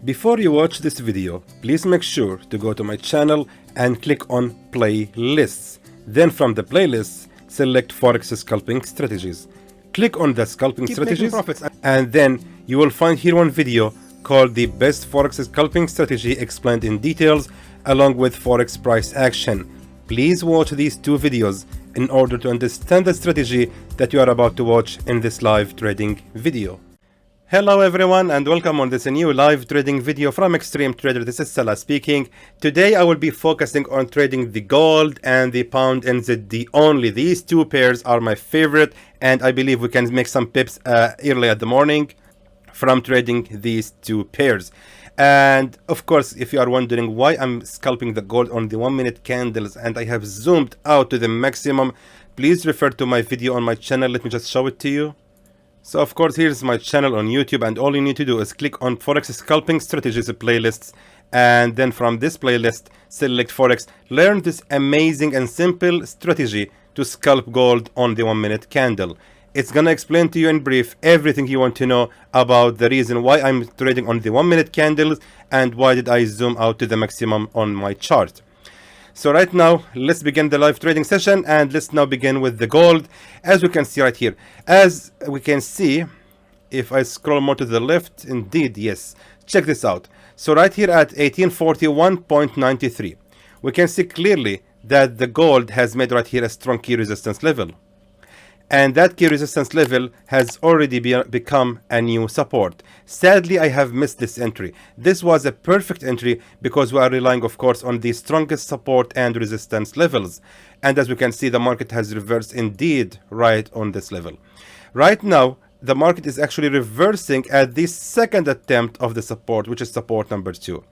Before you watch this video, please make sure to go to my channel and click on playlists. Then from the playlists, select Forex scalping strategies. Click on the scalping strategies and then you will find here one video called the best Forex scalping strategy explained in details along with Forex price action. Please watch these two videos in order to understand the strategy that you are about to watch in this live trading video. Hello everyone and welcome on this new live trading video from Xtreme Trader. This is Salah speaking. Today I will be focusing on trading the gold and the pound NZD only. These two pairs are my favorite and I believe we can make some pips early at the morning from trading these two pairs. And of course, if you are wondering why I'm scalping the gold on the 1 minute candles and I have zoomed out to the maximum, please refer to my video on my channel. Let me just show it to you. So of course, here's my channel on YouTube and all you need to do is click on Forex Scalping Strategies playlists, and then from this playlist, select Forex. Learn this amazing and simple strategy to scalp gold on the 1 minute candle. It's gonna explain to you in brief everything you want to know about the reason why I'm trading on the 1 minute candles and why did I zoom out to the maximum on my chart. So right now, let's begin the live trading session and let's now begin with the gold. As we can see right here, as we can see, if I scroll more to the left, indeed, yes, check this out. So right here at 1841.93, we can see clearly that the gold has made right here a strong key resistance level. And that key resistance level has already become a new support. Sadly, I have missed this entry. This was a perfect entry because we are relying, of course, on the strongest support and resistance levels. And as we can see, the market has reversed indeed right on this level. Right now, the market is actually reversing at the second attempt of the support, which is support number 2.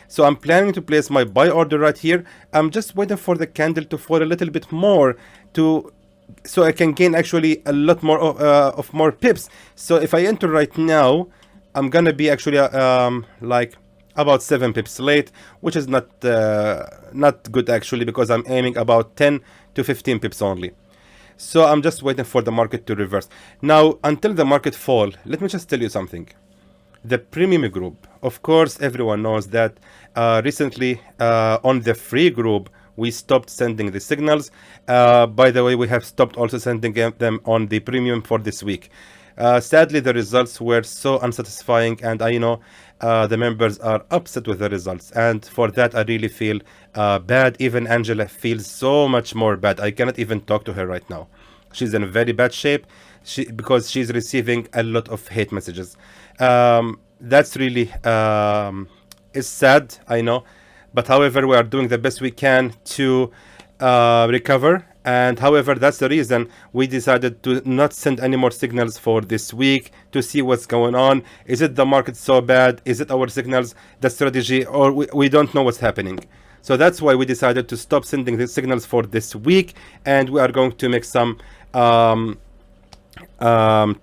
So I'm planning to place my buy order right here. I'm just waiting for the candle to fall a little bit more so I can gain actually a lot more of more pips. So if I enter right now, I'm gonna be actually like about 7 pips late, which is not good actually, because I'm aiming about 10 to 15 pips only. So I'm just waiting for the market to reverse. Now, until the market fall, let me just tell you something. The premium group, of course, everyone knows that recently on the free group, we stopped sending the signals. By the way, we have stopped also sending them on the premium for this week. Sadly, the results were so unsatisfying, and I know the members are upset with the results. And for that, I really feel bad. Even Angela feels so much more bad. I cannot even talk to her right now. She's in very bad shape because she's receiving a lot of hate messages. That's really is sad, I know. But however, we are doing the best we can to recover. And however, that's the reason we decided to not send any more signals for this week to see what's going on. Is it the market so bad? Is it our signals, the strategy, or we don't know what's happening? So that's why we decided to stop sending the signals for this week. And we are going to make some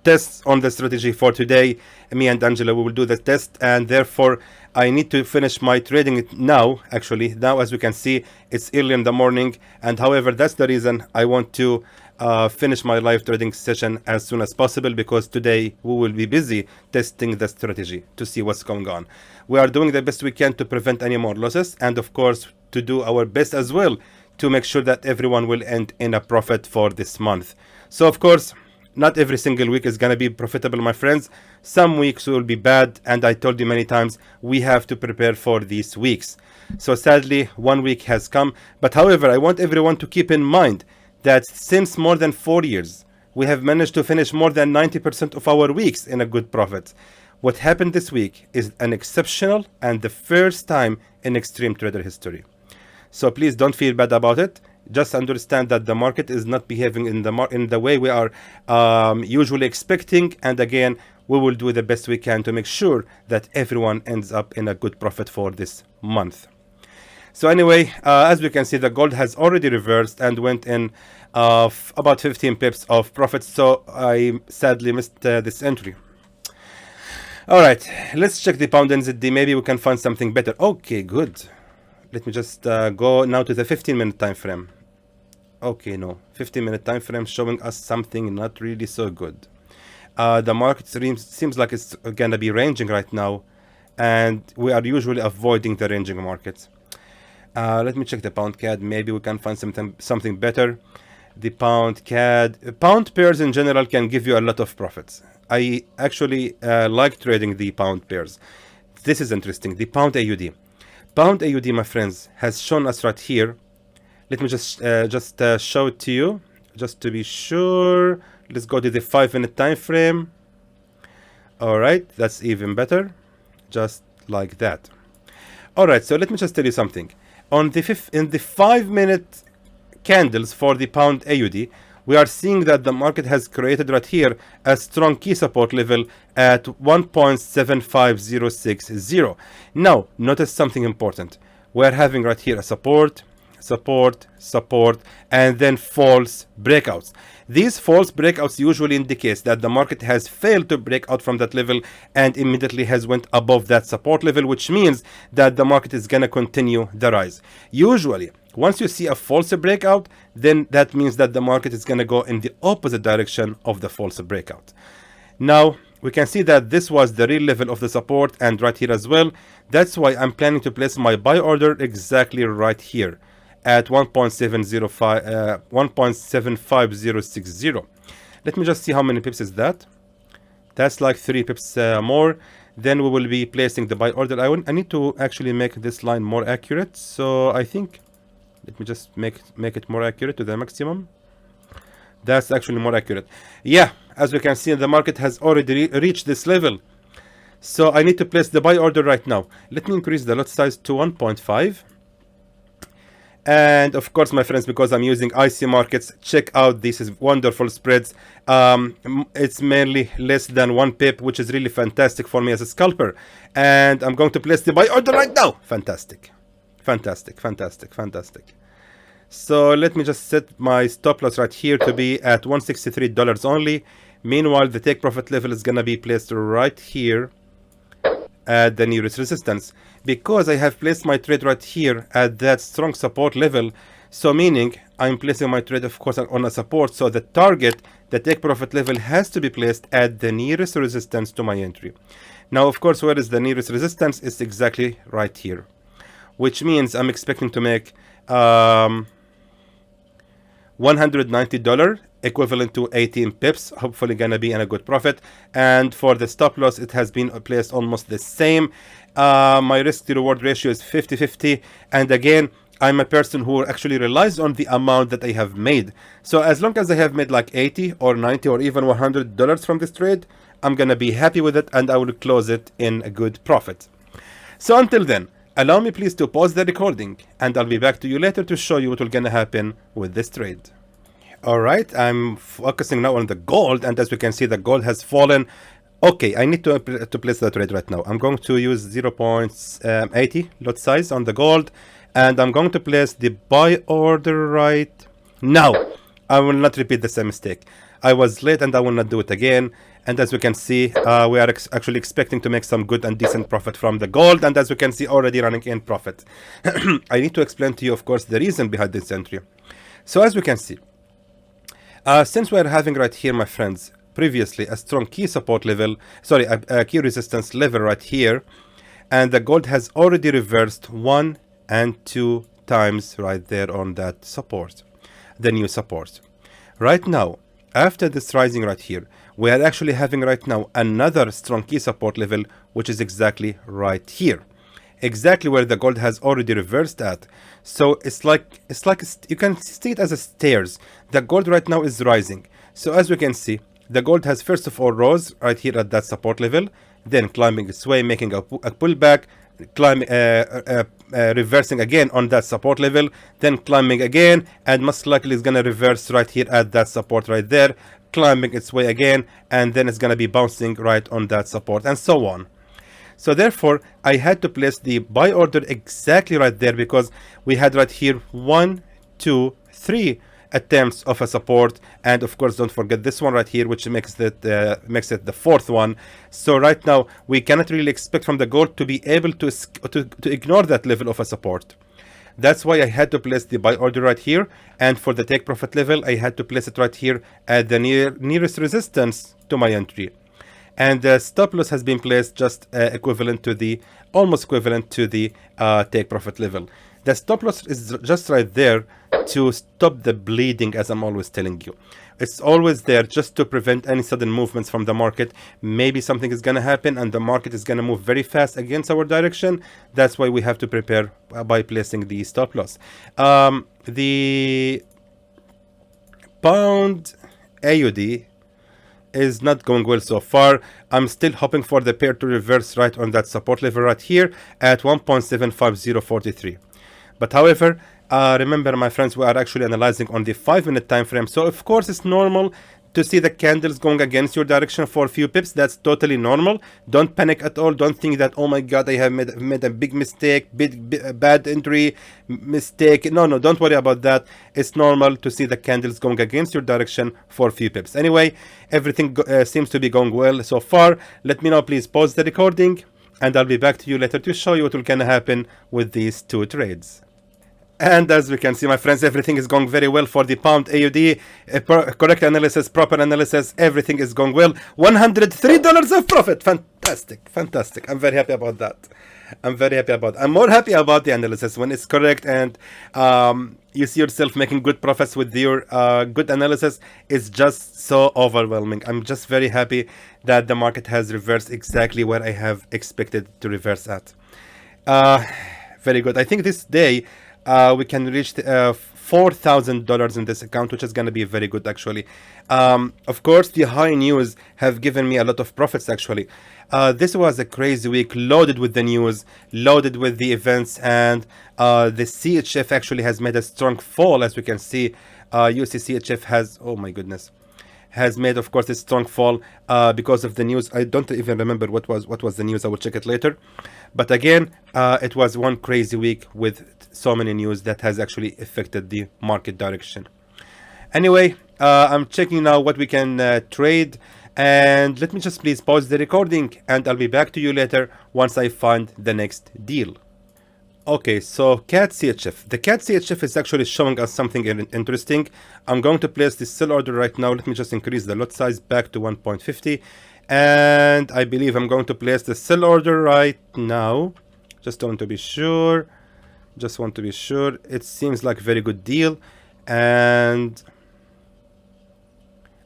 tests on the strategy for today. Me and Angela, we will do the test, and therefore I need to finish my trading now. Actually, now as we can see, it's early in the morning, and however, that's the reason I want to finish my live trading session as soon as possible, because today we will be busy testing the strategy to see what's going on. We are doing the best we can to prevent any more losses, and of course to do our best as well to make sure that everyone will end in a profit for this month. So of course, not every single week is going to be profitable, my friends. Some weeks will be bad, and I told you many times, we have to prepare for these weeks. So sadly, 1 week has come. But however, I want everyone to keep in mind that since more than 4 years, we have managed to finish more than 90% of our weeks in a good profit. What happened this week is an exceptional and the first time in Xtreme Trader history. So please don't feel bad about it. Just understand that the market is not behaving in the way we are usually expecting. And again, we will do the best we can to make sure that everyone ends up in a good profit for this month. So anyway, as we can see, the gold has already reversed and went in about 15 pips of profit. So I sadly missed this entry. All right, let's check the pound NZD. Maybe we can find something better. Okay, good. Let me just go now to the 15-minute time frame. Okay, no, 15-minute time frame showing us something not really so good. The market seems like it's gonna be ranging right now and we are usually avoiding the ranging markets. Let me check the pound CAD. Maybe we can find something better. The pound CAD, pound pairs in general can give you a lot of profits. I actually like trading the pound pairs. This is interesting. The pound AUD. Pound AUD, my friends, has shown us right here. Let me just show it to you, just to be sure. Let's go to the 5-minute time frame. All right, that's even better, just like that. All right, so let me just tell you something. On the in the 5-minute candles for the pound AUD, we are seeing that the market has created right here a strong key support level at 1.75060. Now, notice something important. We're having right here a support, and then false breakouts. These false breakouts usually indicate that the market has failed to break out from that level and immediately has went above that support level, which means that the market is going to continue the rise. Usually, once you see a false breakout, then that means that the market is going to go in the opposite direction of the false breakout. Now, we can see that this was the real level of the support, and right here as well. That's why I'm planning to place my buy order exactly right here at 1.75060. Let me just see how many pips is that. That's like 3 pips more. Then we will be placing the buy order. I need to actually make this line more accurate. So I think, let me just make it more accurate to the maximum. That's actually more accurate. Yeah, as we can see, the market has already reached this level. So I need to place the buy order right now. Let me increase the lot size to 1.5. And of course, my friends, because I'm using IC markets, check out these wonderful spreads. It's mainly less than 1 pip, which is really fantastic for me as a scalper. And I'm going to place the buy order right now. Fantastic. Fantastic, fantastic, fantastic. So let me just set my stop loss right here to be at $163 only. Meanwhile, the take profit level is going to be placed right here at the nearest resistance, because I have placed my trade right here at that strong support level. So meaning I'm placing my trade, of course, on a support. So the target, the take profit level, has to be placed at the nearest resistance to my entry. Now, of course, where is the nearest resistance? It's exactly right here, which means I'm expecting to make $190, equivalent to 18 pips, hopefully gonna be in a good profit. And for the stop loss, it has been placed almost the same. My risk to reward ratio is 50-50, and again, I'm a person who actually relies on the amount that I have made. So as long as I have made like 80 or 90 or even $100 from this trade, I'm gonna be happy with it, and I will close it in a good profit. So until then, allow me please to pause the recording, and I'll be back to you later to show you what will gonna happen with this trade. Alright, I'm focusing now on the gold, and as we can see, the gold has fallen. Okay, I need to place the trade right now. I'm going to use 0.80 lot size on the gold, and I'm going to place the buy order right now. I will not repeat the same mistake. I was late and I will not do it again. And as we can see, we are actually expecting to make some good and decent profit from the gold, and as we can see, already running in profit. I need to explain to you, of course, the reason behind this entry. So as we can see, since we are having right here, my friends, previously a strong key support level, sorry, a key resistance level right here, and the gold has already reversed 1 and 2 times right there on that support, the new support. Right now, after this rising right here, we are actually having right now another strong key support level, which is exactly right here, exactly where the gold has already reversed at. So it's like you can see it as a stairs. The gold right now is rising. So as we can see, the gold has first of all rose right here at that support level, then climbing its way, making a pullback, climbing, reversing again on that support level, then climbing again, and most likely it's gonna reverse right here at that support right there, climbing its way again, and then it's gonna be bouncing right on that support, and so on. So therefore, I had to place the buy order exactly right there, because we had right here 1, 2, 3 attempts of a support, and of course don't forget this one right here, which makes it the fourth one. So right now we cannot really expect from the gold to be able to ignore that level of a support. That's why I had to place the buy order right here, and for the take profit level I had to place it right here at the nearest resistance to my entry. and the stop loss has been placed just equivalent to the almost equivalent to the take profit level. The stop loss is just right there to stop the bleeding, as I'm always telling you. It's always there just to prevent any sudden movements from the market. Maybe something is going to happen and the market is going to move very fast against our direction. That's why we have to prepare by placing the stop loss. The pound AUD is not going well so far. I'm still hoping for the pair to reverse right on that support level right here at 1.75043. But however, remember my friends, we are actually analyzing on the 5-minute time frame, so of course it's normal to see the candles going against your direction for a few pips. That's totally normal. Don't panic at all. Don't think that, oh my god, I have made a big mistake, bad entry mistake. No, don't worry about that. It's normal to see the candles going against your direction for a few pips. Anyway, everything seems to be going well so far. Let me now please pause the recording, and I'll be back to you later to show you what will gonna happen with these two trades. And as we can see, my friends, everything is going very well for the pound AUD. Correct analysis, proper analysis, everything is going well. $103 of profit. Fantastic, fantastic. I'm very happy about that. I'm more happy about the analysis when it's correct and you see yourself making good profits with your good analysis. It's just so overwhelming. I'm just very happy that the market has reversed exactly where I have expected to reverse at. Very good. I think this day we can reach $4,000 in this account, which is going to be very good actually. Of course, the high news have given me a lot of profits actually. This was a crazy week, loaded with the news, loaded with the events, and the CHF actually has made a strong fall. As we can see, USD CHF has, oh my goodness, has made, of course, a strong fall because of the news. I don't even remember what was the news. I will check it later. But again, it was one crazy week with so many news that has actually affected the market direction. Anyway, I'm checking now what we can trade, and let me just please pause the recording, and I'll be back to you later once I find the next deal. Okay, so CAD CHF. The CAD CHF is actually showing us something interesting. I'm going to place this sell order right now. Let me just increase the lot size back to 1.50. And I believe I'm going to place the sell order right now. Just want to be sure. It seems like a very good deal. And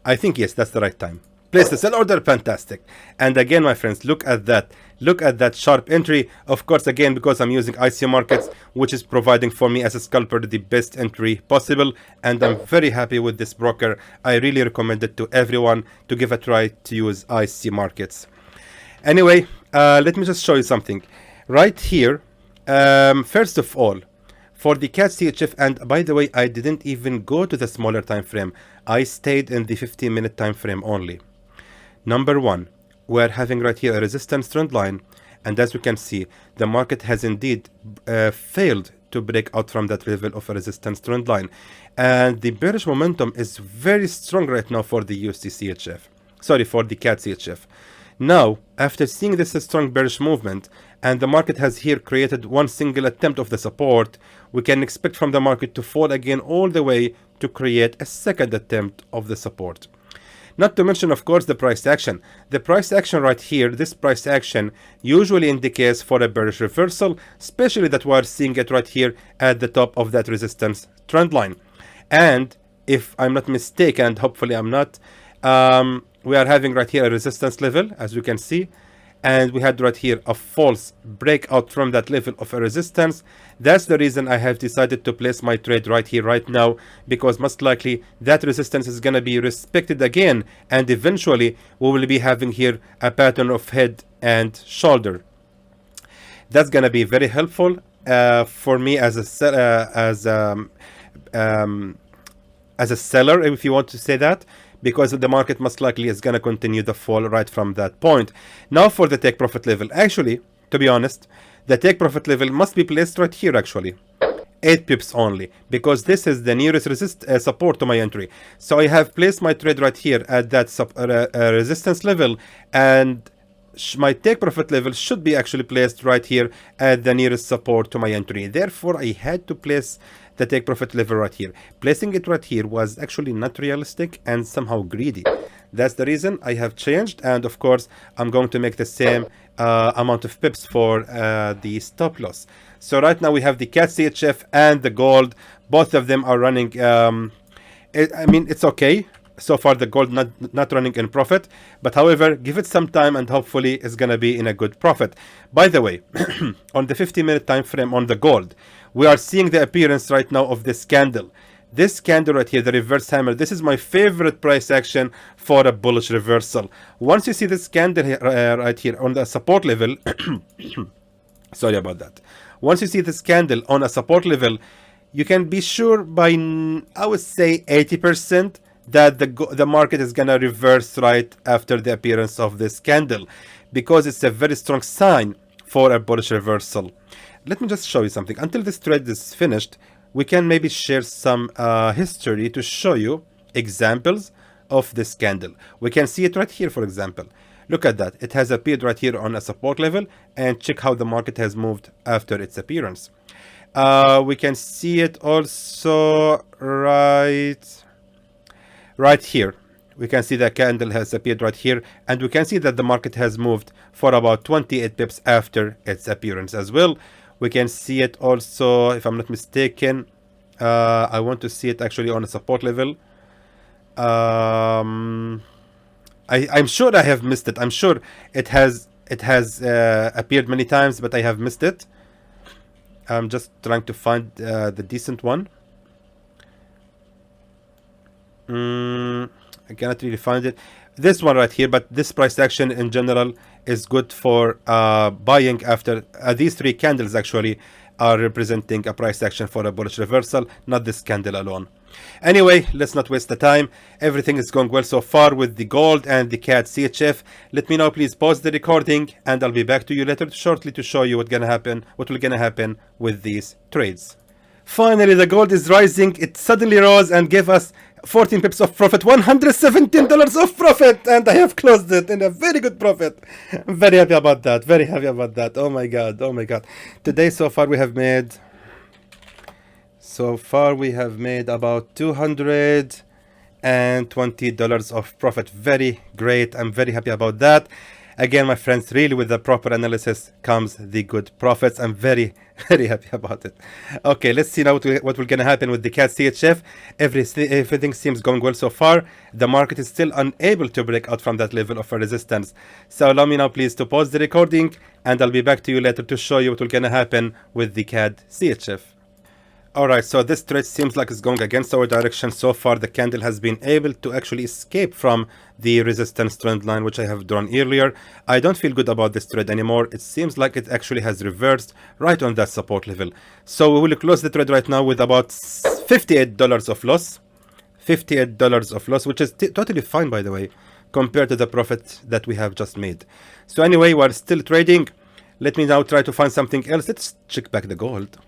I think, yes, that's the right time. Place the sell order, fantastic. And again, my friends, look at that. Look at that sharp entry. Of course, again, because I'm using IC markets, which is providing for me as a scalper the best entry possible. And I'm very happy with this broker. I really recommend it to everyone to give a try to use IC markets. Anyway, let me just show you something. Right here, first of all, for the CAD CHF, and by the way, I didn't even go to the smaller time frame. I stayed in the 15-minute time frame only. Number one, we're having right here a resistance trend line, and as you can see, the market has indeed failed to break out from that level of a resistance trend line, and the bearish momentum is very strong right now for the USD CHF. Sorry, for the CAD CHF. Now, after seeing this strong bearish movement, and the market has here created one single attempt of the support, we can expect from the market to fall again all the way to create a second attempt of the support. Not to mention, of course, the price action. The price action right here, this price action usually indicates for a bearish reversal, especially that we are seeing it right here at the top of that resistance trend line. And if I'm not mistaken, and hopefully I'm not, we are having right here a resistance level, as you can see, and we had right here a false breakout from that level of a resistance. That's the reason I have decided to place my trade right here, right now, because most likely that resistance is going to be respected again, and eventually we will be having here a pattern of head and shoulder. That's going to be very helpful for me as a seller, if you want to say that, because the market most likely is going to continue the fall right from that point. Now for the take profit level. Actually, to be honest, the take profit level must be placed right here actually. 8 pips only, because this is the nearest support to my entry. So I have placed my trade right here at that resistance level, and my take profit level should be actually placed right here at the nearest support to my entry. Therefore, I had to place the take profit level right here. Placing it right here was actually not realistic and somehow greedy. That's the reason I have changed, and of course I'm going to make the same amount of pips for the stop loss. So right now we have the CAD CHF and the gold. Both of them are running. I mean, it's okay. So far the gold not running in profit, but however, give it some time and hopefully it's gonna be in a good profit. By the way, on the 50-minute time frame on the gold, we are seeing the appearance right now of this candle. This candle right here, the reverse hammer, this is my favorite price action for a bullish reversal. Once you see this candle here, right here on the support level, sorry about that. Once you see this candle on a support level, you can be sure by, I would say, 80% that the market is gonna reverse right after the appearance of this candle, because it's a very strong sign for a bullish reversal. Let me just show you something. Until this trade is finished, we can maybe share some history to show you examples of this candle. We can see it right here, for example. Look at that. It has appeared right here on a support level, and check how the market has moved after its appearance. We can see it also right here. We can see the candle has appeared right here, and we can see that the market has moved for about 28 pips after its appearance as well. We can see it also, if I'm not mistaken, I want to see it actually on a support level. I'm sure I have missed it. I'm sure it has appeared many times, but I have missed it. I'm just trying to find the decent one. I cannot really find it. This one right here, but this price action in general is good for buying after these three candles actually are representing a price action for a bullish reversal, not this candle alone. Anyway, let's not waste the time. Everything is going well so far with the gold and the CAD CHF. Let me now please pause the recording, and I'll be back to you later shortly to show you what will gonna happen with these trades. Finally, the gold is rising. It suddenly rose and gave us 14 pips of profit, $117 of profit, and I have closed it in a very good profit. I'm very happy about that. Very happy about that. Oh my god. Oh my god. Today so far we have made about $220 of profit. Very great. I'm very happy about that. Again, my friends, really with the proper analysis comes the good profits. I'm very happy about it. Okay, let's see now what will gonna happen with the CAD CHF. Everything seems going well so far. The market is still unable to break out from that level of resistance. So allow me now please to pause the recording, and I'll be back to you later to show you what will gonna happen with the CAD CHF. Alright, so this trade seems like it's going against our direction. So far the candle has been able to actually escape from the resistance trend line which I have drawn earlier. I don't feel good about this trade anymore. It seems like it actually has reversed right on that support level. So we will close the trade right now with about $58 of loss. $58 of loss, which is totally fine, by the way, compared to the profit that we have just made. So anyway, we're still trading. Let me now try to find something else. Let's check back the gold.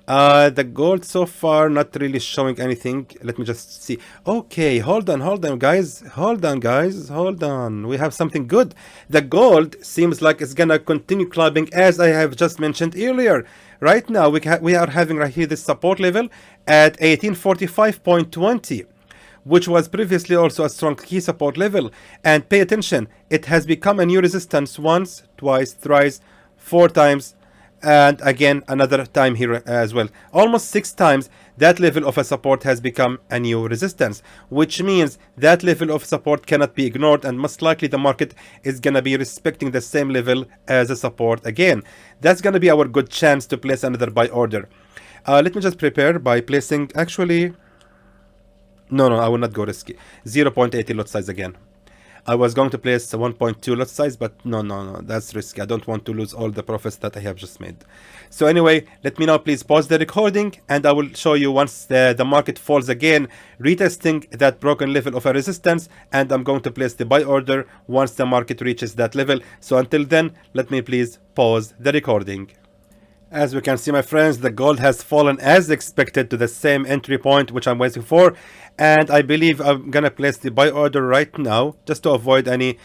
The gold so far not really showing anything. Let me just see. Okay, hold on guys, hold on, we have something good. The gold seems like it's gonna continue climbing, as I have just mentioned earlier. Right now we are having right here this support level at 1845.20, which was previously also a strong key support level. And pay attention, it has become a new resistance once, twice, thrice, 4 times, and again another time here as well. Almost 6 times that level of a support has become a new resistance, which means that level of support cannot be ignored, and most likely the market is gonna be respecting the same level as a support again. That's gonna be our good chance to place another buy order. Let me just prepare by placing, actually no, I will not go risky. 0.80 lot size again. I was going to place a 1.2 lot size, but no, that's risky. I don't want to lose all the profits that I have just made. So anyway, let me now please pause the recording, and I will show you once the market falls again, retesting that broken level of a resistance, and I'm going to place the buy order once the market reaches that level. So until then, let me please pause the recording. As we can see, my friends, the gold has fallen as expected to the same entry point which I'm waiting for, and I believe I'm gonna place the buy order right now just to avoid any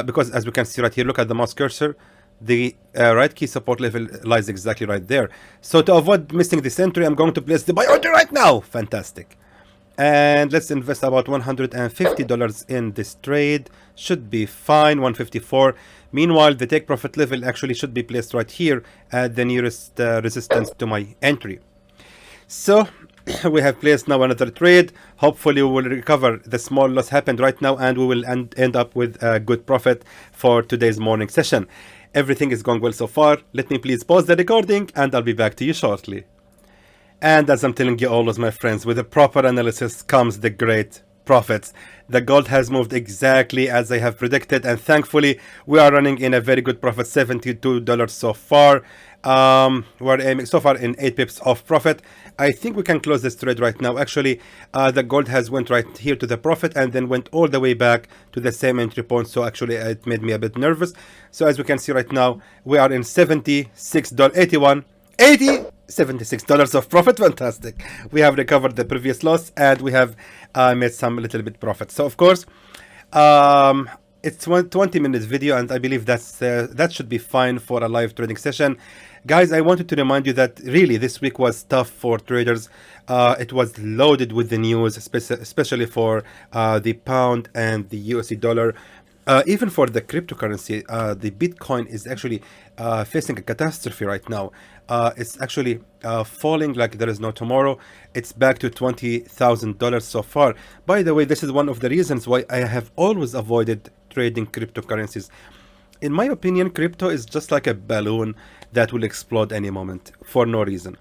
because as we can see right here, look at the mouse cursor, the right key support level lies exactly right there. So to avoid missing this entry, I'm going to place the buy order right now. Fantastic. and let's invest about $150 in this trade. Should be fine. 154. Meanwhile, the take profit level actually should be placed right here at the nearest resistance to my entry. So we have placed now another trade. Hopefully we will recover the small loss happened right now, and we will end up with a good profit for today's morning session. Everything is going well so far. Let me please pause the recording and I'll be back to you shortly. And as I'm telling you always, my friends, with a proper analysis comes the great profits. The gold has moved exactly as I have predicted, and thankfully we are running in a very good profit, $72 so far. We're aiming so far in 8 pips of profit. I think we can close this trade right now. Actually, the gold has went right here to the profit and then went all the way back to the same entry point. So actually it made me a bit nervous. So as we can see right now, we are in $76.81. $76 of profit. Fantastic. We have recovered the previous loss and we have made some little bit profit. So of course, it's 20-minute video, and I believe that should be fine for a live trading session. Guys, I wanted to remind you that really this week was tough for traders. It was loaded with the news, especially for the pound and the USD dollar. Even for the cryptocurrency, the Bitcoin is actually facing a catastrophe right now. It's actually falling like there is no tomorrow. It's back to $20,000 so far. By the way, this is one of the reasons why I have always avoided trading cryptocurrencies. In my opinion, crypto is just like a balloon that will explode any moment for no reason.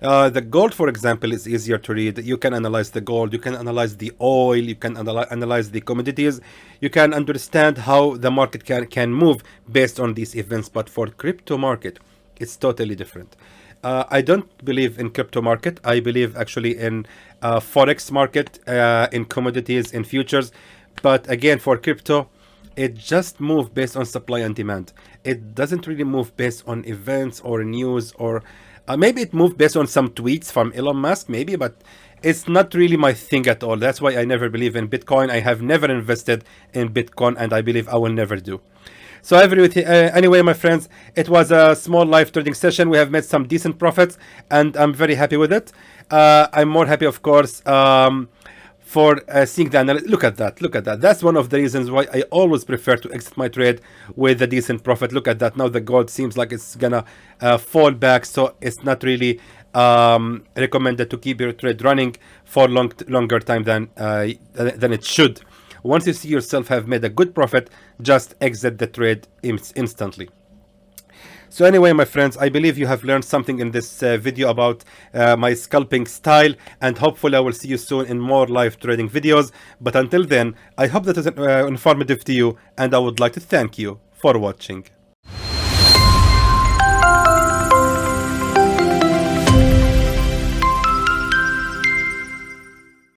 The gold, for example, is easier to read. You can analyze the gold, you can analyze the oil, you can analyze the commodities, you can understand how the market can move based on these events. But for crypto market, it's totally different. I don't believe in crypto market. I believe actually in forex market, in commodities, in futures. But again, for crypto, it just moves based on supply and demand. It doesn't really move based on events or news, or maybe it moved based on some tweets from Elon Musk, maybe, but it's not really my thing at all. That's why I never believe in Bitcoin. I have never invested in Bitcoin, and I believe I will never do. So anyway, my friends, it was a small live trading session. We have made some decent profits, and I'm very happy with it. I'm more happy, of course, for seeing the analysis. Look at that. That's one of the reasons why I always prefer to exit my trade with a decent profit. Look at that. Now the gold seems like it's gonna fall back, so it's not really recommended to keep your trade running for longer time than it should. Once you see yourself have made a good profit, just exit the trade instantly. So anyway, my friends, I believe you have learned something in this video about my scalping style, and hopefully I will see you soon in more live trading videos. But until then, I hope that is informative to you, and I would like to thank you for watching.